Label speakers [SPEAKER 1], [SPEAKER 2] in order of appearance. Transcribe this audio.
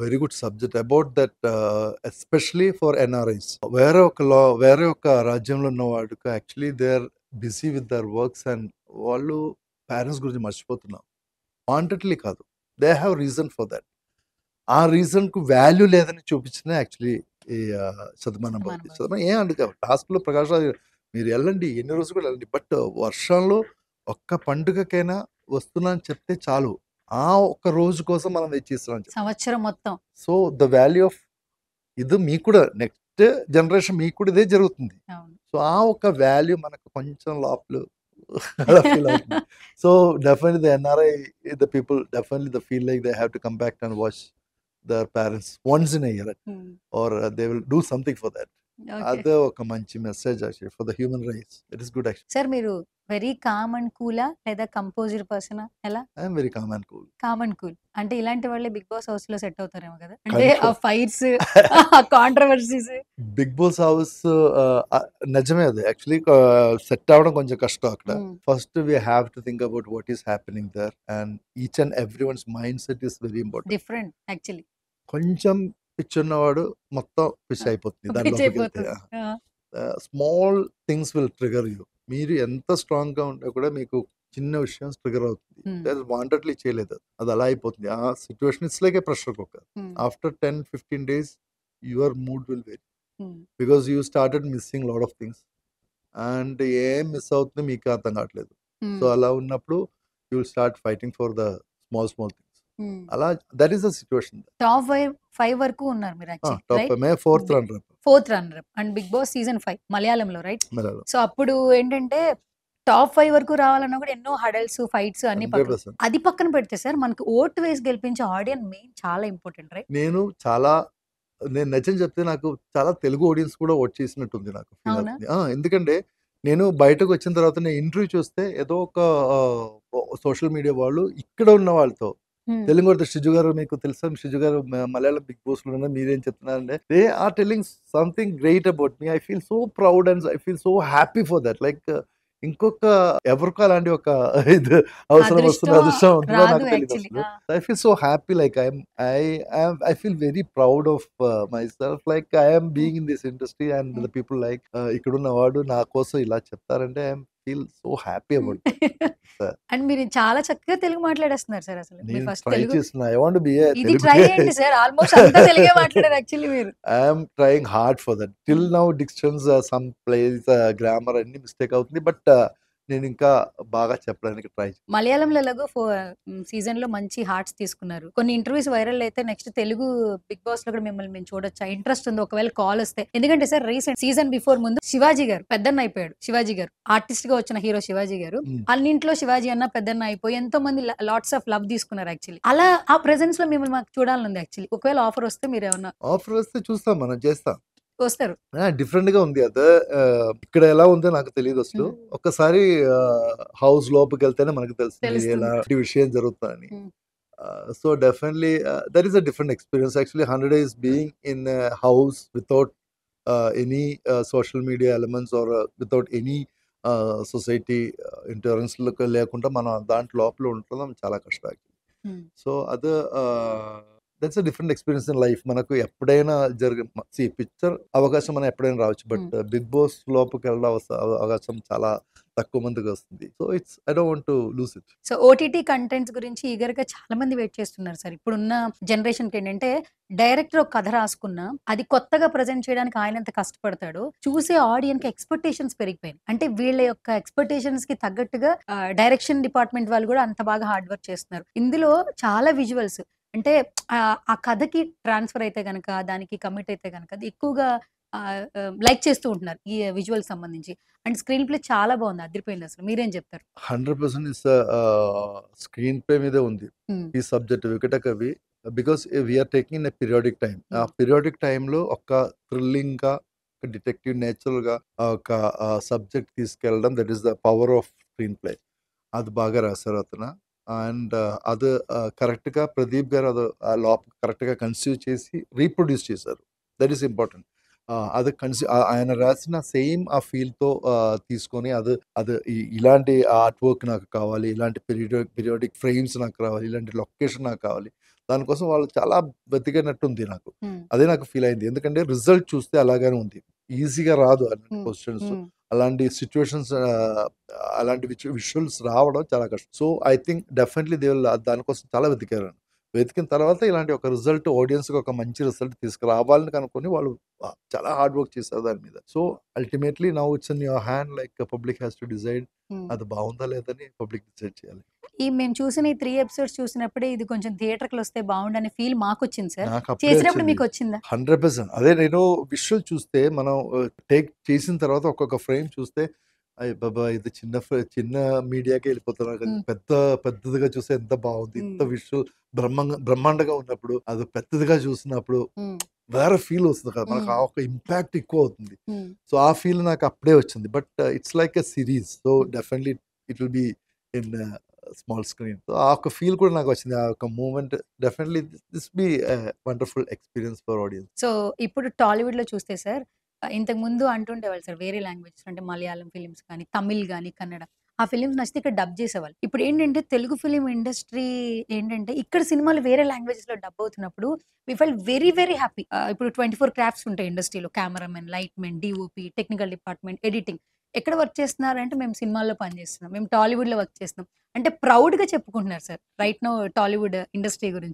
[SPEAKER 1] Very good subject about that, especially for NRIs. వేరే ఒక రాజ్యంలో ఉన్న వాడికి actually they are busy with their works and వాళ్ళు పేరెంట్స్ గురించి మర్చిపోతున్నారు. వాంటెడ్లీ కాదు, they have reason for that. ఆ రీజన్కు వాల్యూ లేదని చూపించిన యాక్చువల్లీ ఈ శతమానం భవతి. శతమానం ఏం అడుగు టాస్క్లో ప్రకాష్ రాజు మీరు వెళ్ళండి, ఎన్ని రోజులు కూడా వెళ్ళండి, బట్ వర్షంలో ఒక్క పండుగకైనా వస్తున్నా అని చెప్తే చాలు. ఆ ఒక్క రోజు కోసం మనం వెచ్చిస్తున్నాం
[SPEAKER 2] సంవత్సరం మొత్తం.
[SPEAKER 1] సో ద వాల్యూ ఆఫ్ ఇది మీకు కూడా నెక్స్ట్ జనరేషన్ మీకు కూడా ఇదే జరుగుతుంది. సో ఆ ఒక్క వాల్యూ మనకు కొంచెం లోపల అలా ఫీల్ అవుతుంది. So definitely the NRI the people definitely the feel like they have to come back and watch their parents once in a year, or they will do something for that. అదే ఒక మంచి message actually for the human rights. It is good actually.
[SPEAKER 2] Sir మీరు very calm and కూలా లేదా composer పర్సనా ఎలా?
[SPEAKER 1] I am very calm and cool.
[SPEAKER 2] Calm and cool అంటే ఇలాంటి వాళ్ళే బిగ్ బాస్ హౌస్ లో సెట్ అవుతారేమో కదా, అంటే ఆ fights controversies.
[SPEAKER 1] Bigg Boss house నిజమే, అది యాక్చువల్లీ సెట్ అవ్వడం కొంచెం కష్టం అక్కడ. First we have to think about what is happening there and each and every once mind set is very important.
[SPEAKER 2] Different actually.
[SPEAKER 1] కొంచెం పిచ్ ఉన్నవాడు మొత్తం పిచ్ అయిపోతుంది దానిలోకి. Small things will trigger you. మీరు ఎంత స్ట్రాంగ్ గా ఉంటే కూడా మీకు చిన్న విషయం ట్రిగర్ అవుతుంది. వాంటెడ్లీ చేయలేదు, అది అలా అయిపోతుంది. ఆ situation it's like a pressure cooker. After 10-15 days your mood will vary because you started missing lot of things and ఏం మిస్ అవుతుంది మీకు అర్థం కావట్లేదు. సో అలా ఉన్నప్పుడు you will start fighting for the small things. అలా that is the situation.
[SPEAKER 2] Top 5 వరకు ఉన్నారు మీరు యాక్చువల్లీ.
[SPEAKER 1] టాప్ 5 మే 4th
[SPEAKER 2] runner and Bigg Boss season 5 మలయాళంలో రైట్. సో అప్పుడు ఏంటంటే టాప్ 5 వరకు రావాలన్నా కూడా ఎన్నో హడల్స్ ఫైట్స్ అన్ని పక్కన, అది పక్కన పెడితే సార్ మనకి ఓటు వేసి గెలిపించే ఆడియన్స్ మెయిన్ చాలా ఇంపార్టెంట్ రైట్.
[SPEAKER 1] నేను నిజం చెప్తే నాకు చాలా తెలుగు ఆడియన్స్ కూడా ఓట్ చేసినట్టుంది నాకు. ఎందుకంటే నేను బయటకు వచ్చిన తర్వాత నేను ఇంటర్వ్యూ చూస్తే ఏదో ఒక సోషల్ మీడియా వాళ్ళు ఇక్కడ ఉన్న వాళ్ళతో తెలుగు వాడు షిజు గారు మీకు తెలుసా, షిజు గారు మలయాళం బిగ్ బాస్ లో మీరేం చెప్తున్నారంటే they are telling something great about me. I feel so proud and I feel so happy for that. Like ఇంకొక ఎవరికో అలాంటి ఒక ఇది అవసరం వస్తుంది, అదృష్టం ఉంటుందో నాకు తెలియదు అసలు. I feel so happy, like I feel very proud of my self, like I'm being in this industry and the people like ఇక్కడున్న వాడు నా కోసం ఇలా చెప్తారంటే I'm feel so happy about.
[SPEAKER 2] And మీరు చాలా చక్కగా తెలుగు మాట్లాడేస్తున్నారు సార్. అసలు
[SPEAKER 1] నేను ట్రై చేస్తున్నా. ఐ వాంట్ టు బి
[SPEAKER 2] ఇది ట్రై చేయండి సార్. ఆల్మోస్ట్ అంతా తెలుగే మాట్లాడారు యాక్చువల్లీ మీరు.
[SPEAKER 1] I am trying hard for that. Till now dictions some place grammar అన్ని మిస్టేక్ అవుతుంది, బట్ నేను ఇంకా బాగా చెప్పడానికి ట్రై చేస్తాను.
[SPEAKER 2] మలయాళంలో ఎలాగో సీజన్ లో మంచి హార్ట్స్ తీసుకున్నారు. కొన్ని ఇంటర్వ్యూస్ వైరల్ అయితే నెక్స్ట్ తెలుగు బిగ్ బాస్ లో కూడా మిమ్మల్ని మేము చూడొచ్చా? ఇంట్రెస్ట్ ఉంది ఒకవేళ కాల్ వస్తే? ఎందుకంటే సార్ రీసెంట్ సీజన్ బిఫోర్ ముందు శివాజీ గారు పెద్దన్న అయిపోయాడు. శివాజీ గారు ఆర్టిస్ట్ గా వచ్చిన హీరో శివాజీ గారు అన్నింట్లో శివాజీ అన్న పెద్దన్న అయిపోయి ఎంతో మంది లాట్స్ ఆఫ్ లవ్ తీసుకున్నారు యాక్చువల్లీ. అలా ఆ ప్రెజెన్స్ లో మిమ్మల్ని మాకు చూడాలనుంది యాక్చువల్లీ. ఒకవేళ ఆఫర్ వస్తే మీరు ఏమన్నా?
[SPEAKER 1] ఆఫర్ వస్తే చూస్తాం, మనం చేస్తాం.
[SPEAKER 2] వస్తారు.
[SPEAKER 1] డిఫరెంట్ గా ఉంది అదే. ఇక్కడ ఎలా ఉందో నాకు తెలియదు అసలు. ఒక్కసారి హౌస్ లోపలికి వెళ్తేనే మనకు తెలుస్తుంది ఎలాంటి విషయం జరుగుతుందని. So definitely that is a different experience actually. 100 days being in house without any social media elements or without any society interference లేకుండా మనం దాంట్లో లోపల ఉండడం చాలా కష్టం. సో అది that's a different experience in life. మనకు ఎప్పుడైనా పిక్చర్ అవకాశం మనం ఎప్పుడైనా రావచ్చు, బట్ బిగ్ బాస్ లోపలికి వెళ్ళడం అవకాశం చాలా తక్కువ మందికి వస్తుంది. So it's I don't want to lose it.
[SPEAKER 2] So OTT contents గురించి ఈగర్ గా చాలా మంది వెయిట్ చేస్తున్నారు సార్. ఇప్పుడున్న జనరేషన్ కి ఏంటంటే డైరెక్టర్ ఒక కథ రాసుకున్నా అది కొత్తగా ప్రజెంట్ చేయడానికి ఆయన ఎంత కష్టపడతాడో చూసే ఆడియన్స్ కి ఎక్స్పెక్టేషన్స్ పెరిగిపోయినాయి. అంటే వీళ్ళ యొక్క ఎక్స్పెక్టేషన్స్ కి తగ్గట్టుగా డైరెక్షన్ డిపార్ట్మెంట్ వాళ్ళు కూడా అంత బాగా హార్డ్ వర్క్ చేస్తున్నారు. ఇందులో చాలా విజువల్స్ అంటే ఆ కథకి ట్రాన్స్ఫర్ అయితే గనక, దానికి కమిట్ అయితే గనక అది ఎక్కువగా లైక్ చేస్తూ ఉంటున్నారు ఈ విజువల్ సంబంధించి. అండ్ స్క్రీన్ ప్లే చాలా బాగుంది, అదిరిపోయింది. అసలు మీరేం చెప్తారు?
[SPEAKER 1] 100% స్క్రీన్ ప్లే మీదే ఉంది ఈ subject Vikata Kavi. Because we are taking a periodic time. ఆ పీరియాడిక్ టైంలో ఒక థ్రిల్లింగ్ గా డిటెక్టివ్ నేచురల్ గా ఒక సబ్జెక్ట్ తీసుకెళ్ళడం, that is the power off screen play. అది బాగా రాశారు అతను. అండ్ అది కరెక్ట్గా ప్రదీప్ గారు అది లోపల కరెక్ట్గా కన్సీవ్ చేసి రీప్రొడ్యూస్ చేశారు. That is important. అది ఆయన రాసిన సేమ్ ఆ ఫీల్తో తీసుకొని అది ఇలాంటి ఆర్ట్ వర్క్ నాకు కావాలి, ఇలాంటి పీరియాడిక్ ఫ్రేమ్స్ నాకు కావాలి, ఇలాంటి లొకేషన్ నాకు కావాలి, దానికోసం వాళ్ళు చాలా వెతికినట్టుంది నాకు.
[SPEAKER 2] హ్మ్.
[SPEAKER 1] అదే నాకు ఫీల్ అయింది. ఎందుకంటే రిజల్ట్ చూస్తే అలాగే ఉంది. ఈజీగా రాదు అలాంటి
[SPEAKER 2] హ్మ్.
[SPEAKER 1] క్వెషన్స్.
[SPEAKER 2] హ్మ్.
[SPEAKER 1] అలాంటి సిట్యుయేషన్స్ అలాంటి విజువల్స్ రావడం చాలా కష్టం. So, I think definitely they will దానికోసం చాలా వెతికారు. వెతికిన తర్వాత ఇలాంటి ఒక రిజల్ట్ ఆడియన్స్‌కి ఒక మంచి రిజల్ట్ తీసుకురావాలని కనుక్కొని వాళ్ళు చాలా హార్డ్ వర్క్ చేశారు దాని మీద. So, ultimately now it's in your hand like public has to decide
[SPEAKER 2] హ్మ్.
[SPEAKER 1] అది బావుందా లేదని పబ్లిక్ డిసైడ్ చేయాలి.
[SPEAKER 2] మేము చూసిన ఈ 3 ఎపిసోడ్స్ చూసినప్పుడే ఇది కొంచెం థియేటర్‌కొస్తే బావుండనే ఫీల్ మాకొచ్చింది సార్.
[SPEAKER 1] నాకప్పుడే
[SPEAKER 2] చేసినప్పుడు
[SPEAKER 1] వచ్చింది.
[SPEAKER 2] మీకొచ్చిందా?
[SPEAKER 1] 100% అదే నేను విజువల్ చూస్తే మనం టేక్ చేసిన తర్వాత ఒక్కొక్క ఫ్రేమ్ చూస్తే అయ్య బాబోయ్! ఇది చిన్న మీడియాకే ఎళ్ళిపోతున్నారు కదా!
[SPEAKER 2] హ్మ్.
[SPEAKER 1] పెద్దదిగా చూస్తే ఎంత బావుంది.
[SPEAKER 2] హ్మ్.
[SPEAKER 1] ఇంత విజువల్ బ్రహ్మాండంగా ఉన్నప్పుడు అది పెద్దదిగా చూసినప్పుడు
[SPEAKER 2] హ్మ్.
[SPEAKER 1] వేరే ఫీల్ వస్తుంది కదా! మనకు
[SPEAKER 2] హ్మ్.
[SPEAKER 1] ఆ ఒక ఇంపాక్ట్ ఎక్కువవుతుంది.
[SPEAKER 2] హ్మ్.
[SPEAKER 1] సో, ఆ ఫీల్ నాకు అప్పుడే వచ్చింది. But it's like a series. So,
[SPEAKER 2] hmm.
[SPEAKER 1] Definitely it will be in small screen. So, ఆ ఒక్క ఫీల్ కూడా నాకొచ్చింది. ఆ యొక్క movement definitely this be a wonderful experience for audience.
[SPEAKER 2] So, ఇప్పుడు టాలీవుడ్‌లో చూస్తే సార్ ఇంతకుముందు అంటుండేవాళ్ళు సార్ వేరే లాంగ్వేజెస్ అంటే మలయాళం ఫిల్మ్స్ కానీ, తమిళ్ గాని, కన్నడ. ఆ ఫిల్మ్స్ నచ్చితే ఇక్కడ డబ్ చేసేవాళ్ళు. ఇప్పుడేంటంటే తెలుగు ఫిల్మ్ ఇండస్ట్రీ ఏంటంటే ఇక్కడ సినిమాలు వేరే లాంగ్వేజెస్‌లో డబ్ అవుతున్నప్పుడు we felt very, very happy. ఇప్పుడు 24 క్రాఫ్ట్స్ ఉంటాయి ఇండస్ట్రీలో. Cameraman, lightman, DOP, technical department, editing. ఎక్కడ వర్క్ చేస్తున్నారంటే మేము సినిమాల్లో పనిచేస్తున్నాం. మేము టాలీవుడ్‌లో వర్క్ చేస్తున్నాం. అంటే ప్రౌడ్‌గా చెప్పుకుంటున్నారు sir. Right now Tollywood industry గురించి.